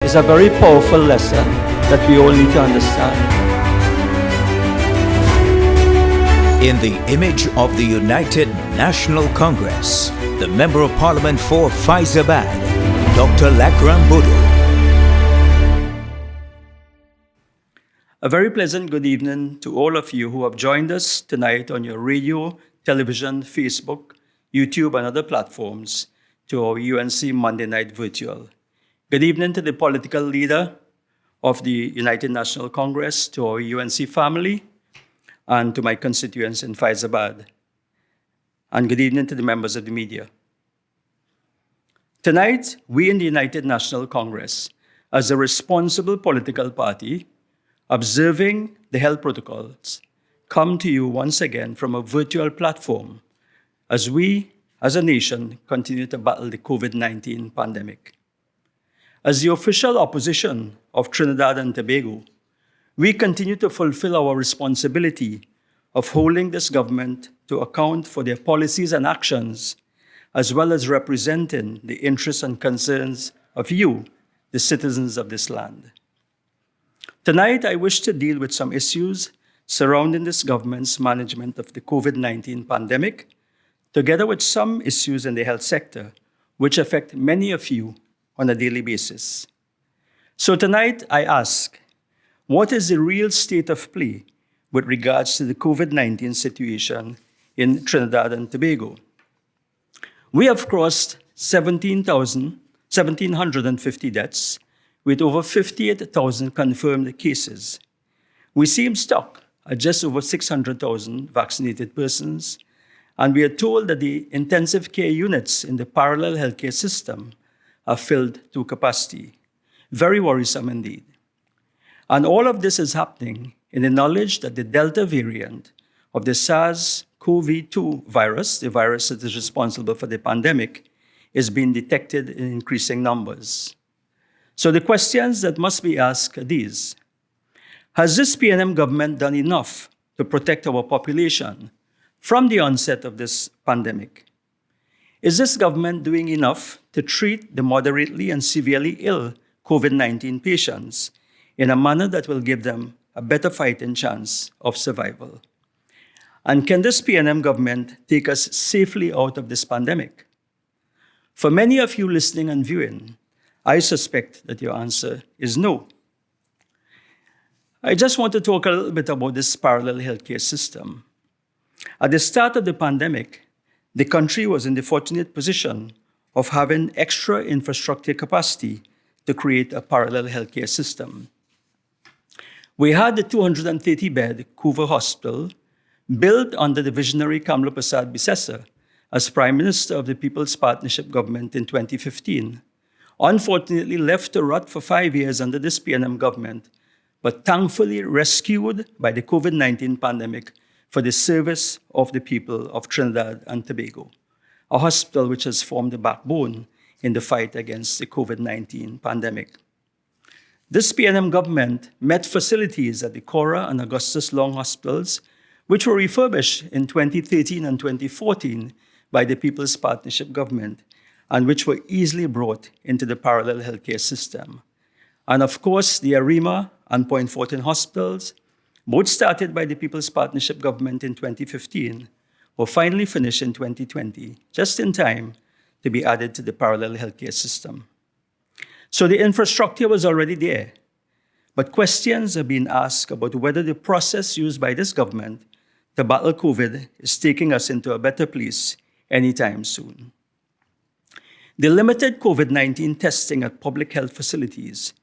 is a very powerful lesson that we all need to understand. In the image of the United National Congress, the Member of Parliament for Faizabad, Dr. Lackram Bodoe. A very pleasant good evening to all of you who have joined us tonight on your radio, television, Facebook, YouTube, and other platforms to our UNC Monday Night Virtual. Good evening to the political leader of the United National Congress, to our UNC family, and to my constituents in Faizabad. And good evening to the members of the media. Tonight, we in the United National Congress, as a responsible political party, observing the health protocols, come to you once again from a virtual platform as we, as a nation, continue to battle the COVID-19 pandemic. As the official opposition of Trinidad and Tobago, we continue to fulfill our responsibility of holding this government to account for their policies and actions, as well as representing the interests and concerns of you, the citizens of this land. Tonight, I wish to deal with some issues surrounding this government's management of the COVID-19 pandemic, together with some issues in the health sector, which affect many of you on a daily basis. So tonight, I ask, what is the real state of play with regards to the COVID-19 situation in Trinidad and Tobago? We have crossed 1,750 deaths, with over 58,000 confirmed cases. We seem stuck at just over 600,000 vaccinated persons, and we are told that the intensive care units in the parallel healthcare system are filled to capacity. Very worrisome indeed. And all of this is happening in the knowledge that the Delta variant of the SARS-CoV-2 virus, the virus that is responsible for the pandemic, is being detected in increasing numbers. So the questions that must be asked are these. Has this PNM government done enough to protect our population from the onset of this pandemic? Is this government doing enough to treat the moderately and severely ill COVID-19 patients in a manner that will give them a better fighting chance of survival? And can this PNM government take us safely out of this pandemic? For many of you listening and viewing, I suspect that your answer is no. I just want to talk a little bit about this parallel healthcare system. At the start of the pandemic, the country was in the fortunate position of having extra infrastructure capacity to create a parallel healthcare system. We had the 230-bed Couva Hospital built under the visionary Kamla Prasad Bisesa as Prime Minister of the People's Partnership Government in 2015. Unfortunately left to rot for 5 years under this PNM government, but thankfully rescued by the COVID-19 pandemic for the service of the people of Trinidad and Tobago, a hospital which has formed the backbone in the fight against the COVID-19 pandemic. This PNM government met facilities at the Cora and Augustus Long hospitals, which were refurbished in 2013 and 2014 by the People's Partnership Government, and which were easily brought into the parallel healthcare system. And of course, the Arima and Point Fortin hospitals, both started by the People's Partnership Government in 2015, were finally finished in 2020, just in time to be added to the parallel healthcare system. So the infrastructure was already there, but questions are being asked about whether the process used by this government to battle COVID is taking us into a better place anytime soon. The limited COVID-19 testing at public health facilities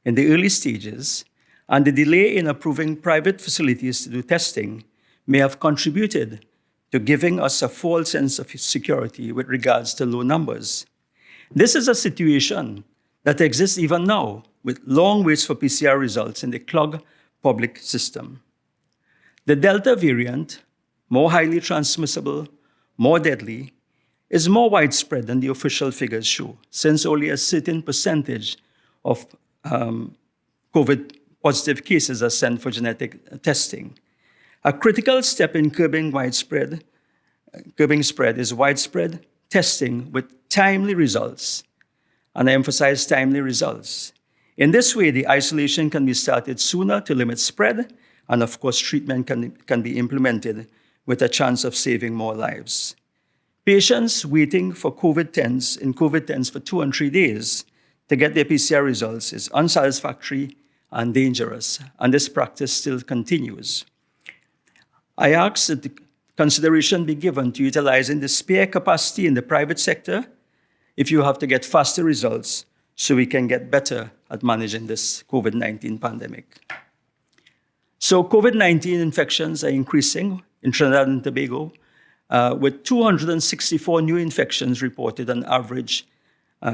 in the early stages and the delay in approving private facilities to do testing may have contributed to giving us a false sense of security with regards to low numbers. This is a situation that exists even now, with long waits for PCR results in the clogged public system. The Delta variant, more highly transmissible, more deadly, is more widespread than the official figures show, since only a certain percentage of COVID-positive cases are sent for genetic testing. A critical step in curbing spread is widespread testing with timely results, and I emphasize timely results, In this way, the isolation can be started sooner to limit spread, and of course, treatment can be implemented with a chance of saving more lives. Patients waiting for COVID-10s for 2 and 3 days to get their PCR results is unsatisfactory and dangerous, and this practice still continues. I ask that the consideration be given to utilizing the spare capacity in the private sector if you have to get faster results so we can get better at managing this COVID-19 pandemic. So COVID-19 infections are increasing in Trinidad and Tobago, with 264 new infections reported on average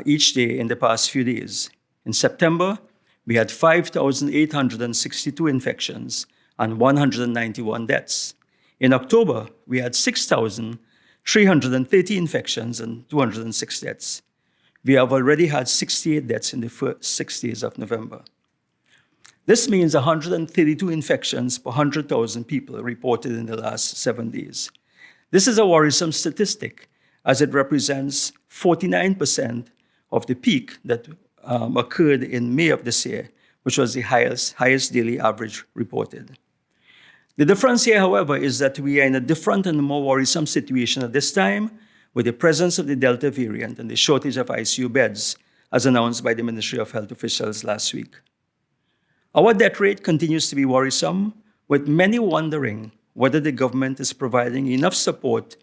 each day in the past few days. In September, we had 5,862 infections and 191 deaths. In October, we had 6,330 infections and 206 deaths. We have already had 68 deaths in the first 6 days of November. This means 132 infections per 100,000 people reported in the last 7 days. This is a worrisome statistic, as it represents 49% of the peak that occurred in May of this year, which was the highest daily average reported. The difference here, however, is that we are in a different and more worrisome situation at this time with the presence of the Delta variant and the shortage of ICU beds, as announced by the Ministry of Health officials last week. Our death rate continues to be worrisome, with many wondering whether the government is providing enough support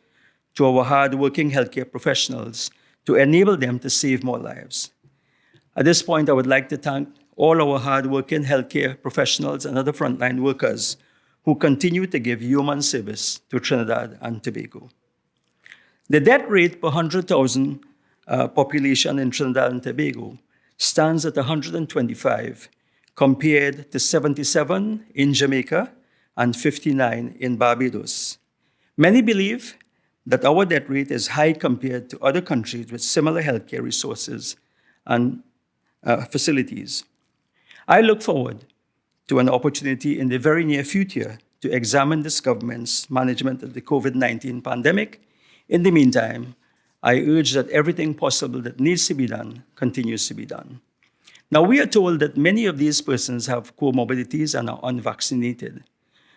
to our hard-working healthcare professionals to enable them to save more lives. At this point, I would like to thank all our hard-working healthcare professionals and other frontline workers who continue to give human service to Trinidad and Tobago. The death rate per 100,000 population in Trinidad and Tobago stands at 125, compared to 77 in Jamaica and 59 in Barbados. Many believe that our death rate is high compared to other countries with similar healthcare resources and facilities. I look forward to an opportunity in the very near future to examine this government's management of the COVID-19 pandemic. In the meantime, I urge that everything possible that needs to be done continues to be done. Now, we are told that many of these persons have comorbidities and are unvaccinated.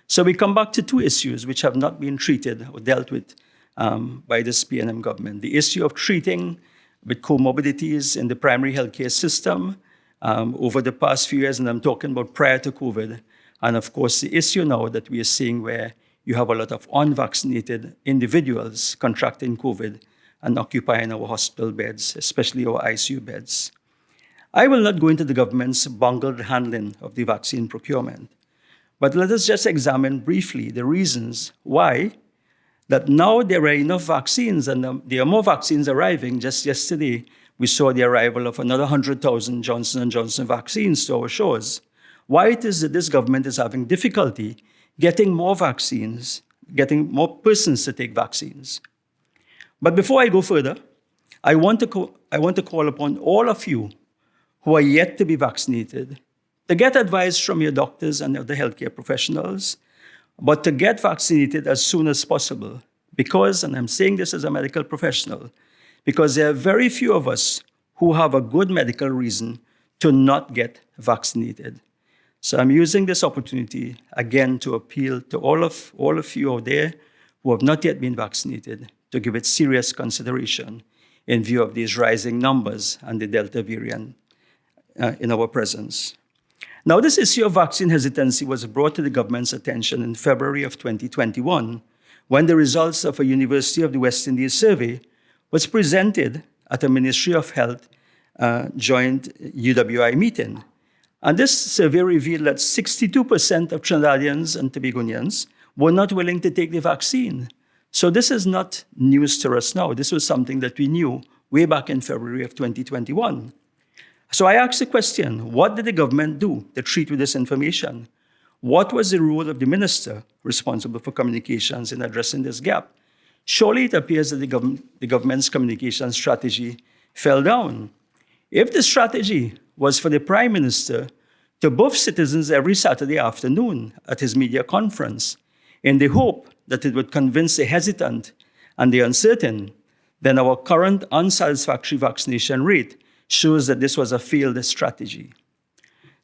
So we come back to 2 issues which have not been treated or dealt with by this PNM government. The issue of treating with comorbidities in the primary healthcare system over the past few years, and I'm talking about prior to COVID, and of course the issue now that we are seeing where you have a lot of unvaccinated individuals contracting COVID and occupying our hospital beds, especially our ICU beds. I will not go into the government's bungled handling of the vaccine procurement, but let us just examine briefly the reasons why that now there are enough vaccines and there are more vaccines arriving. Just yesterday, we saw the arrival of another 100,000 Johnson & Johnson vaccines to our shores. Why it is that this government is having difficulty getting more vaccines, getting more persons to take vaccines. But before I go further, I want to call upon all of you who are yet to be vaccinated to get advice from your doctors and other healthcare professionals, but to get vaccinated as soon as possible. Because, and I'm saying this as a medical professional, because there are very few of us who have a good medical reason to not get vaccinated. So I'm using this opportunity again to appeal to all of you out there who have not yet been vaccinated to give it serious consideration in view of these rising numbers and the Delta variant in our presence. Now, this issue of vaccine hesitancy was brought to the government's attention in February of 2021, when the results of a University of the West Indies survey was presented at a Ministry of Health joint UWI meeting. And this survey revealed that 62% of Trinidadians and Tobagonians were not willing to take the vaccine. So this is not news to us now. This was something that we knew way back in February of 2021. So I asked the question, what did the government do to treat with this information? What was the role of the minister responsible for communications in addressing this gap? Surely it appears that the government's communication strategy fell down. If the strategy was for the Prime Minister to buff citizens every Saturday afternoon at his media conference in the hope that it would convince the hesitant and the uncertain, then our current unsatisfactory vaccination rate shows that this was a failed strategy.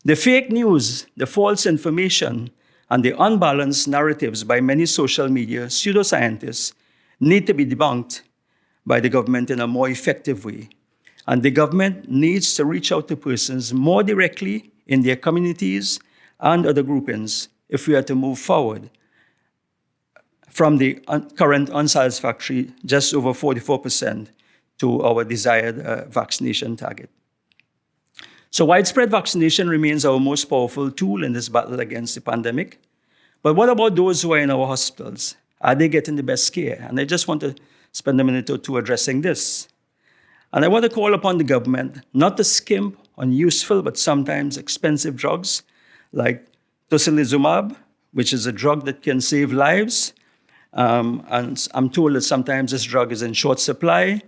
The fake news, the false information, and the unbalanced narratives by many social media pseudoscientists need to be debunked by the government in a more effective way. And the government needs to reach out to persons more directly in their communities and other groupings if we are to move forward from the current unsatisfactory just over 44% to our desired vaccination target. So widespread vaccination remains our most powerful tool in this battle against the pandemic. But what about those who are in our hospitals? Are they getting the best care? And I just want to spend a minute or two addressing this. And I want to call upon the government not to skimp on useful but sometimes expensive drugs like tocilizumab, which is a drug that can save lives. And I'm told that sometimes this drug is in short supply.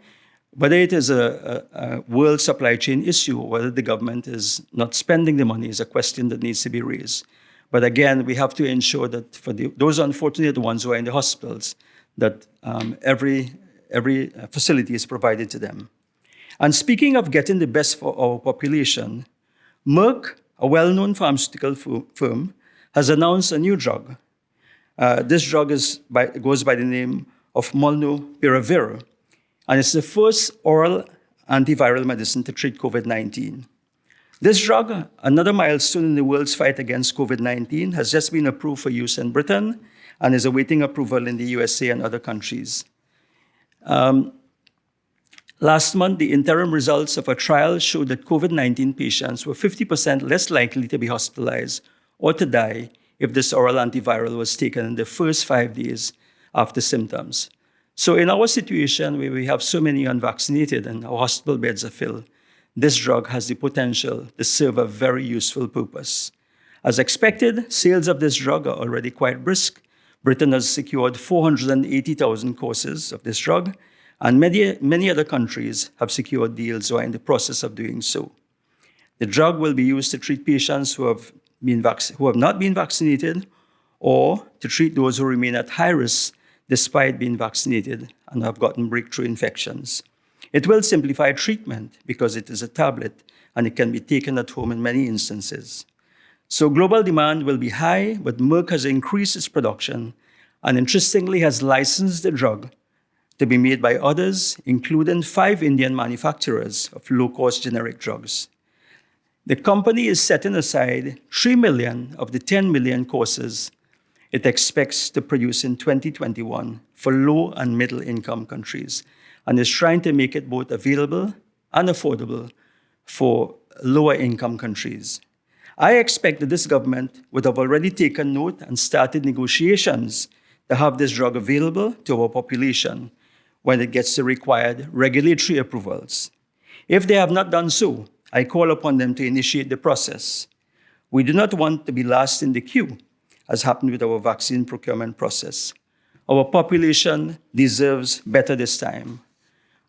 Whether it is a world supply chain issue or whether the government is not spending the money is a question that needs to be raised. But again, we have to ensure that for those unfortunate ones who are in the hospitals, that every facility is provided to them. And speaking of getting the best for our population, Merck, a well-known pharmaceutical firm, has announced a new drug. This drug goes by the name of molnupiravir, and it's the first oral antiviral medicine to treat COVID-19. This drug, another milestone in the world's fight against COVID-19, has just been approved for use in Britain and is awaiting approval in the USA and other countries. Last month, the interim results of a trial showed that COVID-19 patients were 50% less likely to be hospitalized or to die if this oral antiviral was taken in the first 5 days after symptoms. So in our situation where we have so many unvaccinated and our hospital beds are filled, this drug has the potential to serve a very useful purpose. As expected, sales of this drug are already quite brisk. Britain has secured 480,000 courses of this drug, and many other countries have secured deals or are in the process of doing so. The drug will be used to treat patients who have not been vaccinated or to treat those who remain at high risk despite being vaccinated and have gotten breakthrough infections. It will simplify treatment because it is a tablet and it can be taken at home in many instances. So global demand will be high, but Merck has increased its production and interestingly has licensed the drug to be made by others, including 5 Indian manufacturers of low-cost generic drugs. The company is setting aside 3 million of the 10 million courses it expects to produce in 2021 for low and middle income countries and is trying to make it both available and affordable for lower income countries. I expect that this government would have already taken note and started negotiations to have this drug available to our population when it gets the required regulatory approvals. If they have not done so, I call upon them to initiate the process. We do not want to be last in the queue, as happened with our vaccine procurement process. Our population deserves better this time.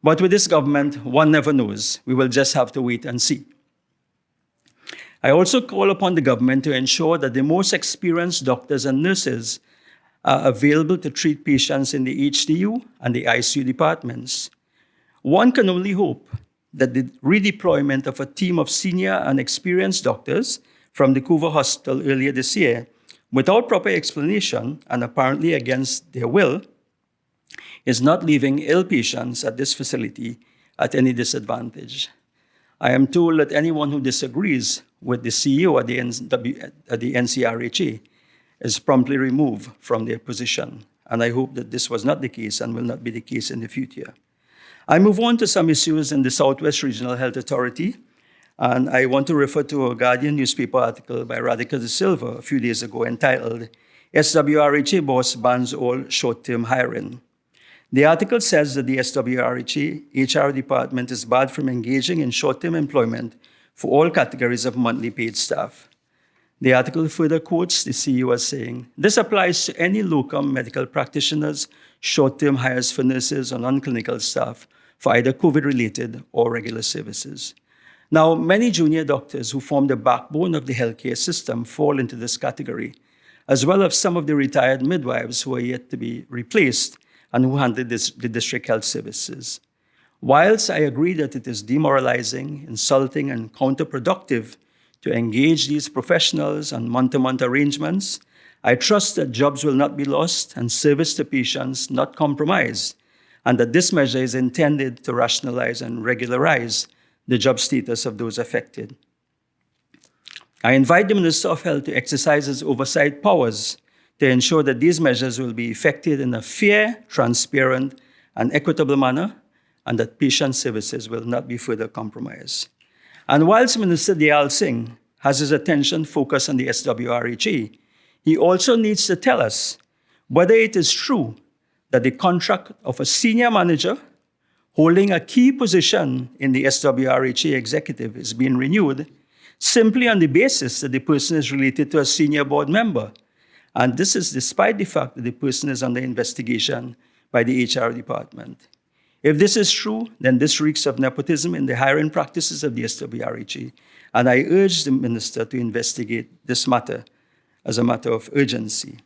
But with this government, one never knows. We will just have to wait and see. I also call upon the government to ensure that the most experienced doctors and nurses are available to treat patients in the HDU and the ICU departments. One can only hope that the redeployment of a team of senior and experienced doctors from the Couva Hospital earlier this year, without proper explanation and apparently against their will, is not leaving ill patients at this facility at any disadvantage. I am told that anyone who disagrees with the CEO at the NCRHA is promptly removed from their position. And I hope that this was not the case and will not be the case in the future. I move on to some issues in the Southwest Regional Health Authority. And I want to refer to a Guardian newspaper article by Radhika De Silva a few days ago entitled, SWRHA Boss Bans All Short-Term Hiring. The article says that the SWRHA HR department is barred from engaging in short-term employment for all categories of monthly paid staff. The article further quotes the CEO as saying, this applies to any locum medical practitioners, short-term hires for nurses or non-clinical staff for either COVID-related or regular services. Now, many junior doctors who form the backbone of the healthcare system fall into this category, as well as some of the retired midwives who are yet to be replaced and who handle the district health services. Whilst I agree that it is demoralizing, insulting, and counterproductive to engage these professionals on month-to-month arrangements, I trust that jobs will not be lost and service to patients not compromised, and that this measure is intended to rationalize and regularize the job status of those affected. I invite the Minister of Health to exercise his oversight powers to ensure that these measures will be effected in a fair, transparent, and equitable manner, and that patient services will not be further compromised. And whilst Minister Dayal Singh has his attention focused on the SWRHA, he also needs to tell us whether it is true that the contract of a senior manager holding a key position in the SWRHA executive is being renewed simply on the basis that the person is related to a senior board member. And this is despite the fact that the person is under investigation by the HR department. If this is true, then this reeks of nepotism in the hiring practices of the SWRHA, and I urge the Minister to investigate this matter as a matter of urgency.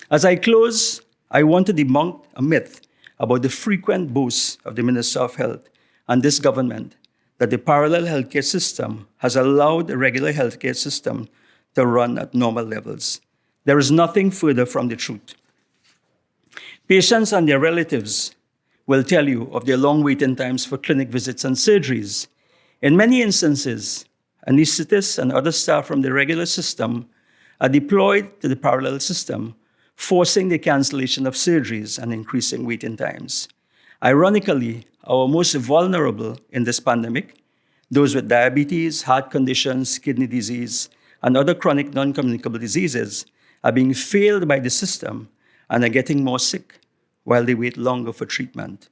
As I close, I want to debunk a myth about the frequent boasts of the Minister of Health and this government that the parallel healthcare system has allowed the regular healthcare system to run at normal levels. There is nothing further from the truth. Patients and their relatives will tell you of their long waiting times for clinic visits and surgeries. In many instances, anesthetists and other staff from the regular system are deployed to the parallel system, forcing the cancellation of surgeries and increasing waiting times. Ironically, our most vulnerable in this pandemic, those with diabetes, heart conditions, kidney disease, and other chronic non-communicable diseases, are being failed by the system and are getting more sick while they wait longer for treatment.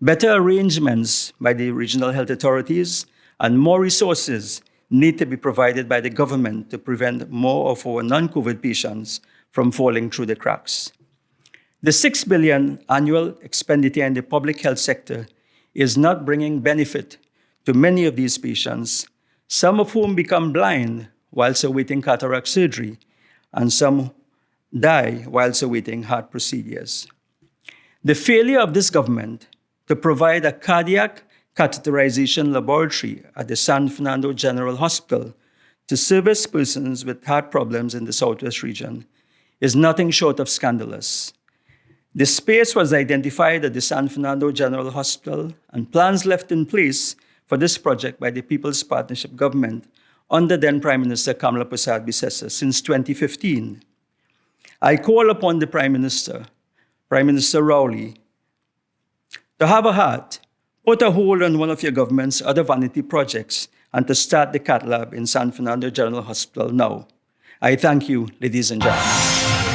Better arrangements by the regional health authorities and more resources need to be provided by the government to prevent more of our non-COVID patients from falling through the cracks. The $6 billion annual expenditure in the public health sector is not bringing benefit to many of these patients, some of whom become blind whilst awaiting cataract surgery, and some die whilst awaiting heart procedures. The failure of this government to provide a cardiac catheterization laboratory at the San Fernando General Hospital to service persons with heart problems in the Southwest region is nothing short of scandalous. The space was identified at the San Fernando General Hospital and plans left in place for this project by the People's Partnership Government under then Prime Minister Kamala Persad-Bissessar since 2015. I call upon the Prime Minister Rowley, to have a heart, put a hold on one of your government's other vanity projects and to start the cath lab in San Fernando General Hospital now. I thank you, ladies and gentlemen.